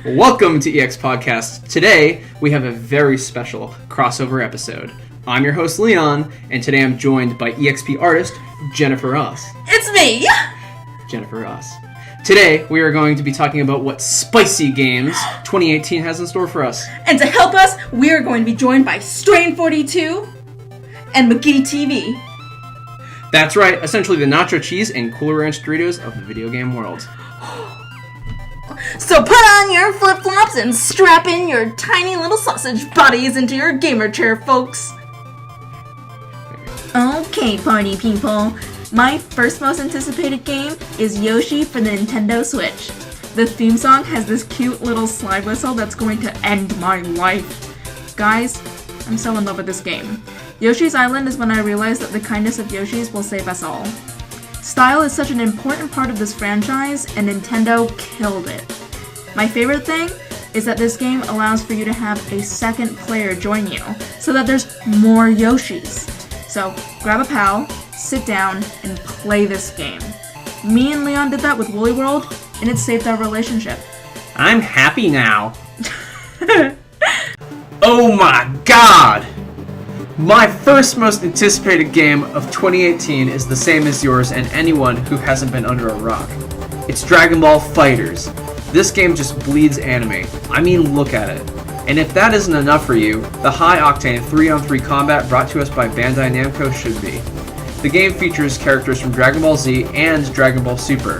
Welcome to EX Podcast. Today, we have a very special crossover episode. I'm your host, Leon, and today I'm joined by EXP artist, Jennifer Ross. It's me! Jennifer Ross. Today, we are going to be talking about what spicy games 2018 has in store for us. And to help us, we are going to be joined by Strain42 and McGeeTV. That's right, essentially the nacho cheese and Cooler Ranch Doritos of the video game world. So put on your flip-flops and strap in your tiny little sausage bodies into your gamer chair, folks. Okay, party people. My first most anticipated game is Yoshi for the Nintendo Switch. The theme song has this cute little slide whistle that's going to end my life. Guys, I'm so in love with this game. Yoshi's Island is when I realized that the kindness of Yoshis will save us all. Style is such an important part of this franchise, and Nintendo killed it. My favorite thing is that this game allows for you to have a second player join you, so that there's more Yoshis. So grab a pal, sit down, and play this game. Me and Leon did that with Woolly World, and it saved our relationship. I'm happy now. Oh my god! My first most anticipated game of 2018 is the same as yours and anyone who hasn't been under a rock. It's Dragon Ball FighterZ. This game just bleeds anime. I mean, look at it. And if that isn't enough for you, the high-octane 3-on-3 combat brought to us by Bandai Namco should be. The game features characters from Dragon Ball Z and Dragon Ball Super,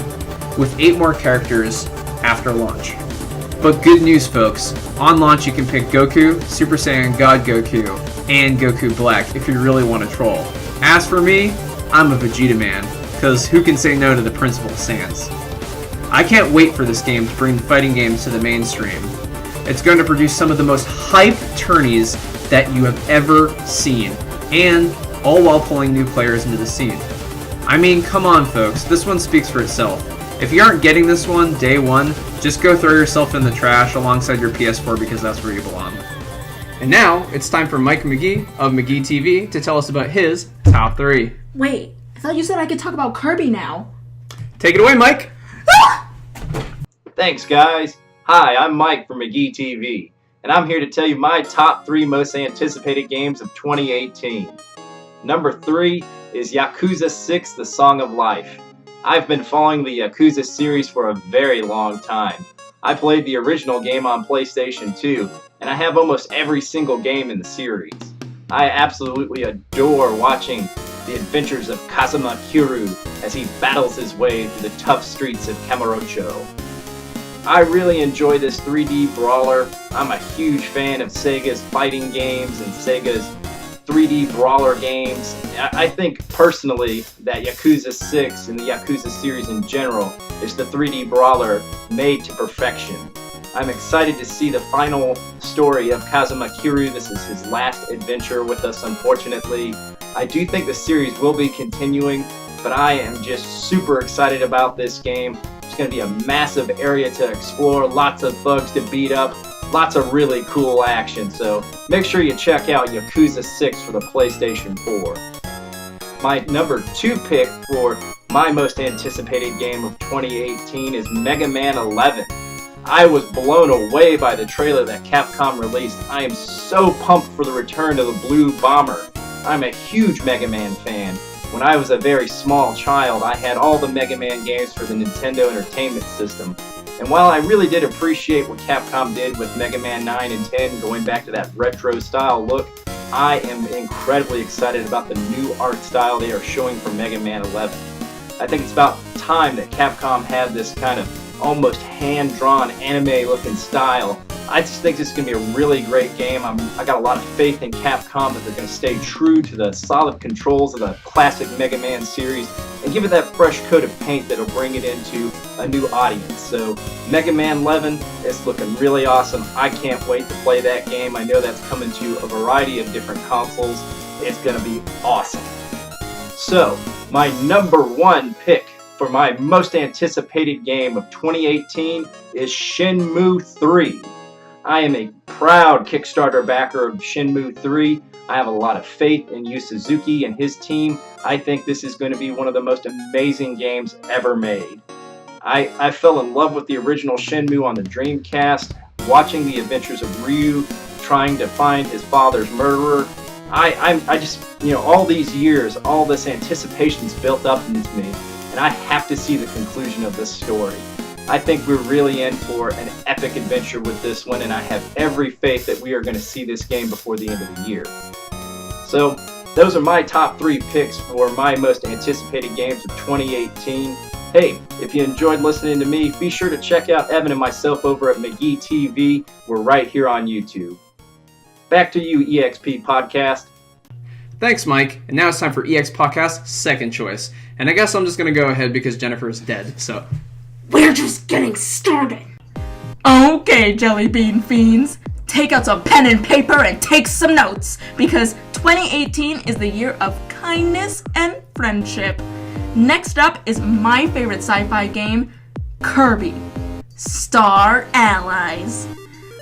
with 8 more characters after launch. But good news, folks. On launch, you can pick Goku, Super Saiyan God Goku, and Goku Black if you really want to troll. As for me, I'm a Vegeta man, because who can say no to the Principal Sans? I can't wait for this game to bring fighting games to the mainstream. It's going to produce some of the most hype tourneys that you have ever seen, and all while pulling new players into the scene. I mean, come on folks, this one speaks for itself. If you aren't getting this one day one, just go throw yourself in the trash alongside your PS4 because that's where you belong. And now, it's time for Mike McGee of McGeeTV to tell us about his top 3. Wait, I thought you said I could talk about Kirby now. Take it away, Mike! Thanks, guys. Hi, I'm Mike from McGeeTV, and I'm here to tell you my top 3 most anticipated games of 2018. Number 3 is Yakuza 6: The Song of Life. I've been following the Yakuza series for a very long time. I played the original game on PlayStation 2, and I have almost every single game in the series. I absolutely adore watching the adventures of Kazuma Kiryu as he battles his way through the tough streets of Kamurocho. I really enjoy this 3D brawler. I'm a huge fan of Sega's fighting games and Sega's 3D brawler games. I think personally that Yakuza 6 and the Yakuza series in general is the 3D brawler made to perfection. I'm excited to see the final story of Kazuma Kiryu. This is his last adventure with us, unfortunately. I do think the series will be continuing, but I am just super excited about this game. It's going to be a massive area to explore, lots of bugs to beat up, lots of really cool action, so make sure you check out Yakuza 6 for the PlayStation 4. My number 2 pick for my most anticipated game of 2018 is Mega Man 11. I was blown away by the trailer that Capcom released. I am so pumped for the return of the Blue Bomber. I'm a huge Mega Man fan. When I was a very small child, I had all the Mega Man games for the Nintendo Entertainment System. And while I really did appreciate what Capcom did with Mega Man 9 and 10, going back to that retro style look, I am incredibly excited about the new art style they are showing for Mega Man 11. I think it's about time that Capcom had this kind of almost hand-drawn anime-looking style. I just think this is going to be a really great game. I got a lot of faith in Capcom that they're going to stay true to the solid controls of the classic Mega Man series and give it that fresh coat of paint that'll bring it into a new audience. So Mega Man 11 is looking really awesome. I can't wait to play that game. I know that's coming to a variety of different consoles. It's going to be awesome. So my number 1 pick for my most anticipated game of 2018 is Shenmue 3. I am a proud Kickstarter backer of Shenmue 3. I have a lot of faith in Yu Suzuki and his team. I think this is going to be one of the most amazing games ever made. I fell in love with the original Shenmue on the Dreamcast, watching the adventures of Ryu, trying to find his father's murderer. I just, all these years, all this anticipation's built up into me, and I have to see the conclusion of this story. I think we're really in for an epic adventure with this one, and I have every faith that we are going to see this game before the end of the year. So, those are my top 3 picks for my most anticipated games of 2018. Hey, if you enjoyed listening to me, be sure to check out Evan and myself over at McGeeTV. We're right here on YouTube. Back to you, EXP Podcast. Thanks, Mike. And now it's time for EX Podcast's second choice. And I guess I'm just going to go ahead because Jennifer is dead, so... We're just getting started. Okay, Jelly Bean Fiends. Take out some pen and paper and take some notes, because 2018 is the year of kindness and friendship. Next up is my favorite sci-fi game, Kirby Star Allies.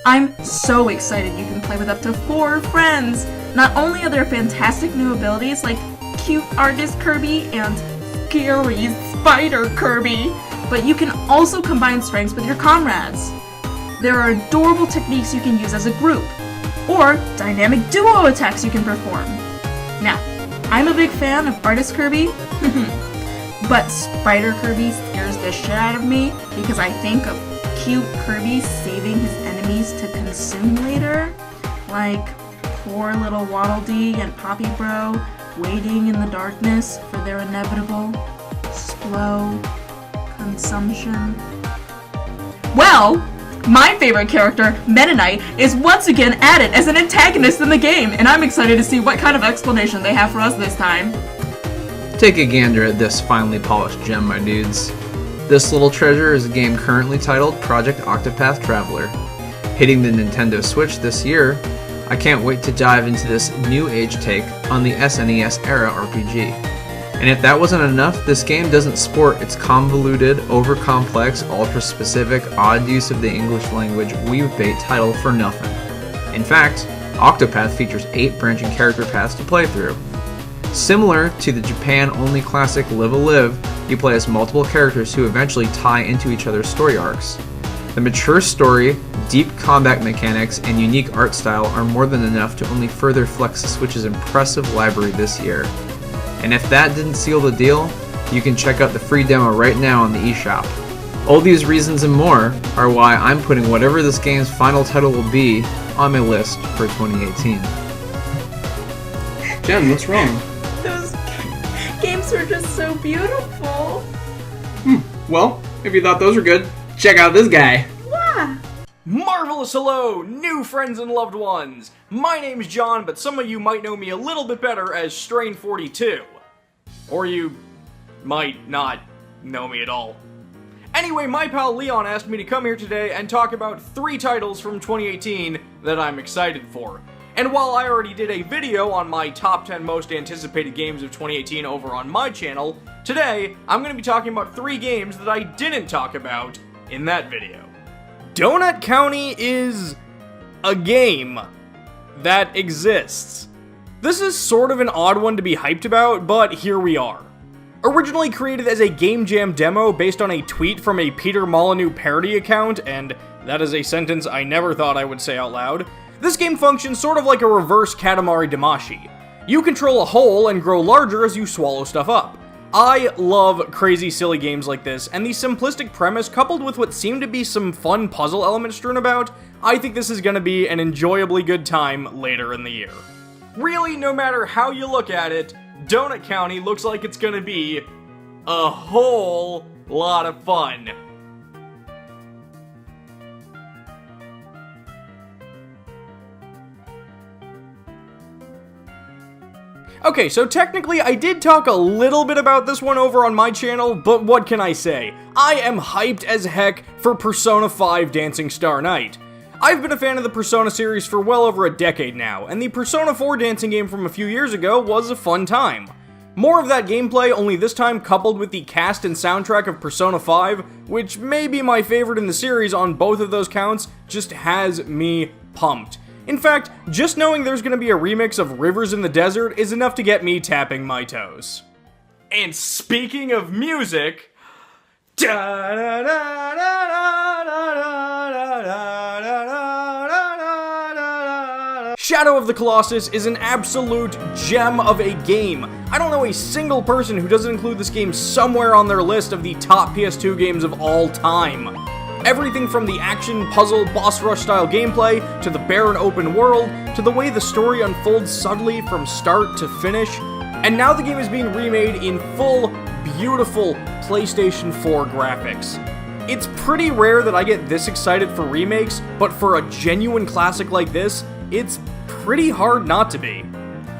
I'm so excited you can play with up to 4 friends. Not only are there fantastic new abilities like cute artist Kirby and scary spider Kirby, but you can also combine strengths with your comrades. There are adorable techniques you can use as a group, or dynamic duo attacks you can perform. Now, I'm a big fan of artist Kirby, but Spider Kirby scares the shit out of me because I think of cute Kirby saving his enemies to consume later, like poor little Waddle Dee and Poppy Bro waiting in the darkness for their inevitable, slow consumption. Well, my favorite character, Meta Knight, is once again added as an antagonist in the game, and I'm excited to see what kind of explanation they have for us this time. Take a gander at this finely polished gem, my dudes. This little treasure is a game currently titled Project Octopath Traveler. Hitting the Nintendo Switch this year, I can't wait to dive into this new age take on the SNES era RPG. And if that wasn't enough, this game doesn't sport its convoluted, over-complex, ultra-specific, odd use of the English language weave-bait title for nothing. In fact, Octopath features 8 branching character paths to play through. Similar to the Japan-only classic Live a Live, you play as multiple characters who eventually tie into each other's story arcs. The mature story, deep combat mechanics, and unique art style are more than enough to only further flex the Switch's impressive library this year. And if that didn't seal the deal, you can check out the free demo right now on the eShop. All these reasons and more are why I'm putting whatever this game's final title will be on my list for 2018. Jen, what's wrong? Those games are just so beautiful. Well, if you thought those were good, check out this guy. Wow. Marvelous hello, new friends and loved ones! My name's John, but some of you might know me a little bit better as Strain42. Or you might not know me at all. Anyway, my pal Leon asked me to come here today and talk about 3 titles from 2018 that I'm excited for. And while I already did a video on my top 10 most anticipated games of 2018 over on my channel, today I'm going to be talking about 3 games that I didn't talk about in that video. Donut County is a game that exists. This is sort of an odd one to be hyped about, but here we are. Originally created as a Game Jam demo based on a tweet from a Peter Molyneux parody account, and that is a sentence I never thought I would say out loud, this game functions sort of like a reverse Katamari Damacy. You control a hole and grow larger as you swallow stuff up. I love crazy silly games like this, and the simplistic premise coupled with what seem to be some fun puzzle elements strewn about, I think this is going to be an enjoyably good time later in the year. Really, no matter how you look at it, Donut County looks like it's going to be a whole lot of fun. Okay, so technically I did talk a little bit about this one over on my channel, but what can I say? I am hyped as heck for Persona 5 Dancing Star Night. I've been a fan of the Persona series for well over a decade now, and the Persona 4 dancing game from a few years ago was a fun time. More of that gameplay, only this time coupled with the cast and soundtrack of Persona 5, which may be my favorite in the series on both of those counts, just has me pumped. In fact, just knowing there's going to be a remix of Rivers in the Desert is enough to get me tapping my toes. And speaking of music, Shadow of the Colossus is an absolute gem of a game. I don't know a single person who doesn't include this game somewhere on their list of the top PS2 games of all time. Everything from the action, puzzle, boss rush style gameplay, to the barren open world, to the way the story unfolds subtly from start to finish, and now the game is being remade in full, beautiful PlayStation 4 graphics. It's pretty rare that I get this excited for remakes, but for a genuine classic like this, it's pretty hard not to be.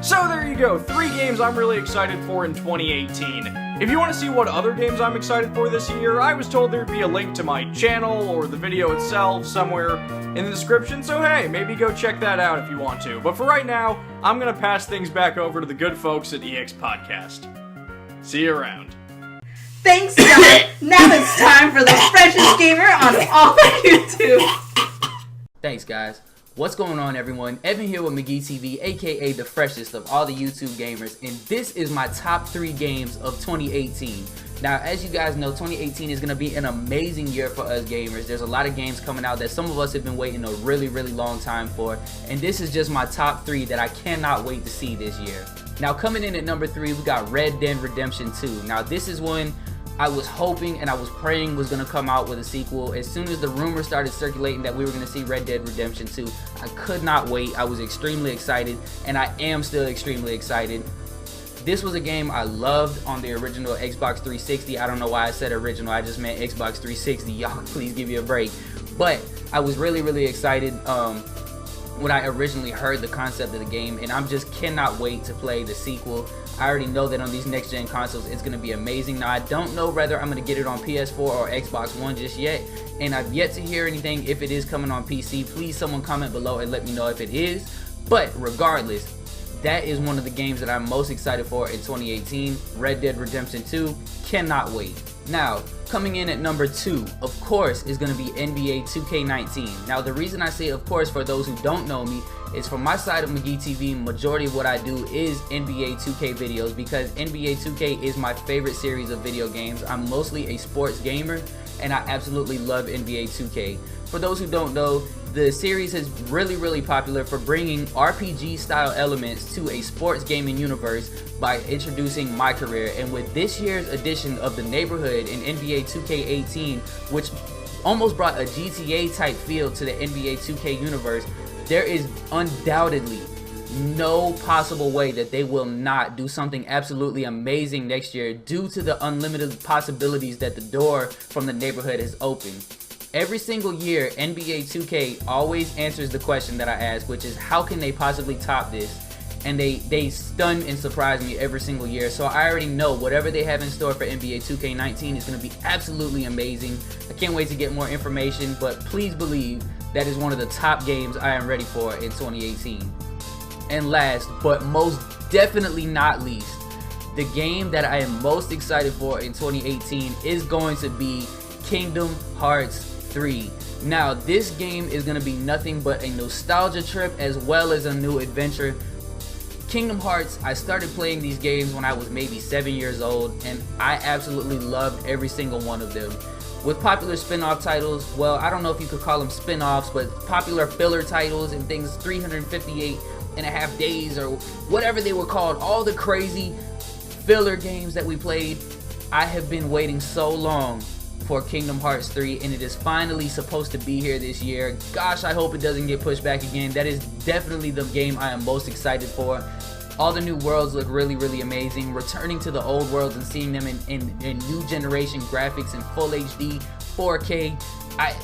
So there you go, 3 games I'm really excited for in 2018. If you want to see what other games I'm excited for this year, I was told there'd be a link to my channel or the video itself somewhere in the description, so hey, maybe go check that out if you want to. But for right now, I'm gonna pass things back over to the good folks at EX Podcast. See you around. Thanks, John. Now it's time for the freshest gamer on all of YouTube. Thanks, guys. What's going on, everyone? Evan here with McGeeTV, aka the freshest of all the YouTube gamers, and this is my top 3 games of 2018. Now, as you guys know, 2018 is going to be an amazing year for us gamers. There's a lot of games coming out that some of us have been waiting a really long time for, and this is just my top 3 that I cannot wait to see this year. Now, coming in at number 3, we got Red Dead Redemption 2. Now, this is one I was hoping and I was praying was going to come out with a sequel. As soon as the rumors started circulating that we were going to see Red Dead Redemption 2, I could not wait. I was extremely excited, and I am still extremely excited. This was a game I loved on the original Xbox 360. I don't know why I said original, I just meant Xbox 360. Y'all, please give me a break. But I was really excited when I originally heard the concept of the game, and I just cannot wait to play the sequel. I already know that on these next-gen consoles it's going to be amazing. Now, I don't know whether I'm going to get it on PS4 or Xbox One just yet, and I've yet to hear anything if it is coming on PC. Please, someone comment below and let me know if it is. But regardless, that is one of the games that I'm most excited for in 2018. Red Dead Redemption 2, cannot wait. Now, coming in at number 2, of course, is going to be NBA 2K19. Now, the reason I say of course, for those who don't know me, is from my side of McGeeTV, majority of what I do is NBA 2K videos, because NBA 2K is my favorite series of video games. I'm mostly a sports gamer, and I absolutely love NBA 2K. For those who don't know, the series is really popular for bringing RPG style elements to a sports gaming universe by introducing my career. And with this year's edition of the neighborhood in NBA 2K18, which almost brought a GTA type feel to the NBA 2K universe, there is undoubtedly no possible way that they will not do something absolutely amazing next year due to the unlimited possibilities that the door from the neighborhood has opened. Every single year, NBA 2K always answers the question that I ask, which is how can they possibly top this? And they stun and surprise me every single year. So I already know whatever they have in store for NBA 2K19 is going to be absolutely amazing. I can't wait to get more information, but please believe that is one of the top games I am ready for in 2018. And last, but most definitely not least, the game that I am most excited for in 2018 is going to be Kingdom Hearts 3. Now, this game is going to be nothing but a nostalgia trip as well as a new adventure. Kingdom Hearts, I started playing these games when I was maybe 7 years old, and I absolutely loved every single one of them. With popular spin-off titles, well, I don't know if you could call them spin-offs, but popular filler titles and things, 358 and a half days or whatever they were called, all the crazy filler games that we played, I have been waiting so long for Kingdom Hearts 3, and it is finally supposed to be here this year. Gosh, I hope it doesn't get pushed back again. That is definitely the game I am most excited for. All the new worlds look really amazing. Returning to the old worlds and seeing them in new generation graphics in full HD, 4K,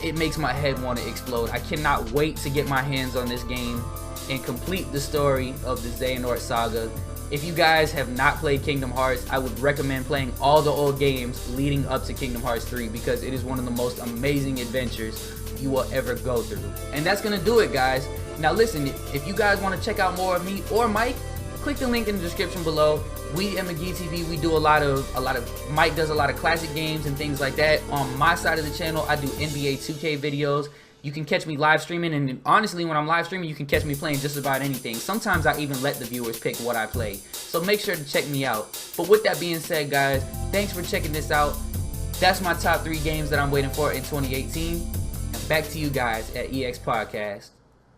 it makes my head want to explode. I cannot wait to get my hands on this game and complete the story of the Xehanort saga. If you guys have not played Kingdom Hearts, I would recommend playing all the old games leading up to Kingdom Hearts 3, because it is one of the most amazing adventures you will ever go through. And that's gonna do it, guys. Now listen, if you guys want to check out more of me or Mike, click the link in the description below. We at McGeeTV, we do a lot of Mike does a lot of classic games and things like that. On my side of the channel, I do NBA 2K videos. You can catch me live streaming, and honestly, when I'm live streaming, you can catch me playing just about anything. Sometimes I even let the viewers pick what I play. So make sure to check me out. But with that being said, guys, thanks for checking this out. That's my top 3 games that I'm waiting for in 2018. And back to you guys at EX Podcast.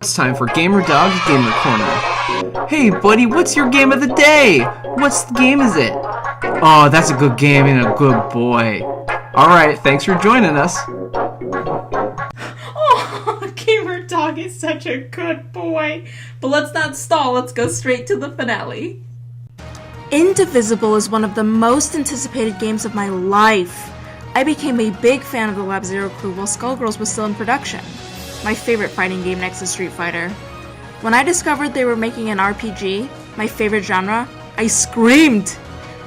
It's time for GamerDog's Gamer Corner. Hey buddy, what's your game of the day? What's the game is it? Oh, that's a good game and a good boy. Alright, thanks for joining us. Oh, GamerDog is such a good boy. But let's not stall, let's go straight to the finale. Indivisible is one of the most anticipated games of my life. I became a big fan of the Lab Zero crew while Skullgirls was still in production. My favorite fighting game next to Street Fighter. When I discovered they were making an RPG, my favorite genre, I screamed!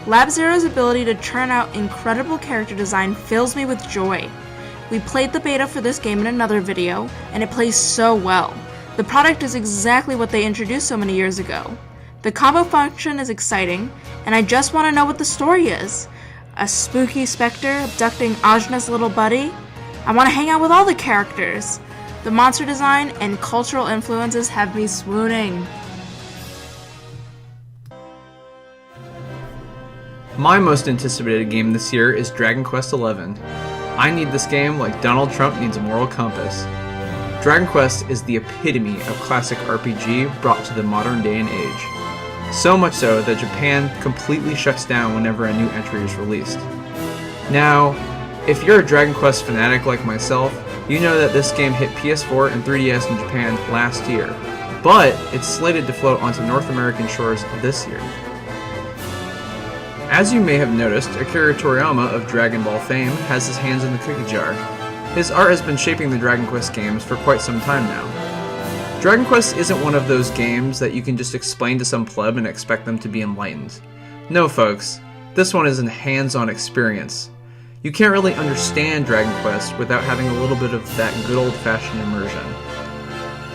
Lab Zero's ability to churn out incredible character design fills me with joy. We played the beta for this game in another video, and it plays so well. The product is exactly what they introduced so many years ago. The combo function is exciting, and I just want to know what the story is. A spooky specter abducting Ajna's little buddy? I want to hang out with all the characters. The monster design and cultural influences have me swooning. My most anticipated game this year is Dragon Quest XI. I need this game like Donald Trump needs a moral compass. Dragon Quest is the epitome of classic RPG brought to the modern day and age. So much so that Japan completely shuts down whenever a new entry is released. Now, if you're a Dragon Quest fanatic like myself, you know that this game hit PS4 and 3DS in Japan last year, but it's slated to float onto North American shores this year. As you may have noticed, Akira Toriyama of Dragon Ball fame has his hands in the cookie jar. His art has been shaping the Dragon Quest games for quite some time now. Dragon Quest isn't one of those games that you can just explain to some pleb and expect them to be enlightened. No folks, this one is a hands-on experience. You can't really understand Dragon Quest without having a little bit of that good old-fashioned immersion.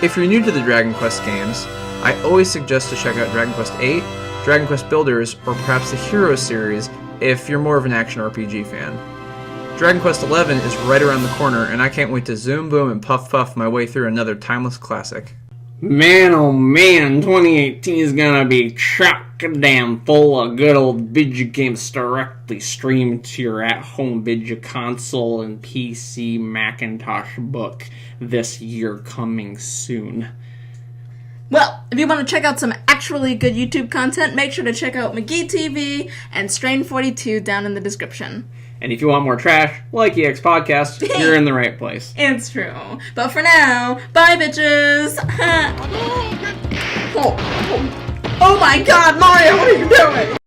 If you're new to the Dragon Quest games, I always suggest to check out Dragon Quest VIII, Dragon Quest Builders, or perhaps the Heroes series if you're more of an action RPG fan. Dragon Quest XI is right around the corner, and I can't wait to zoom, boom, and puff, puff my way through another timeless classic. Man, oh man, 2018 is gonna be chock-a-damn full of good old video games directly streamed to your at-home video console and PC Macintosh book this year coming soon. Well, if you want to check out some actually good YouTube content, make sure to check out McGeeTV and Strain42 down in the description. And if you want more trash, like EX Podcast, you're in the right place. It's true. But for now, bye bitches! Oh my god, Mario, what are you doing?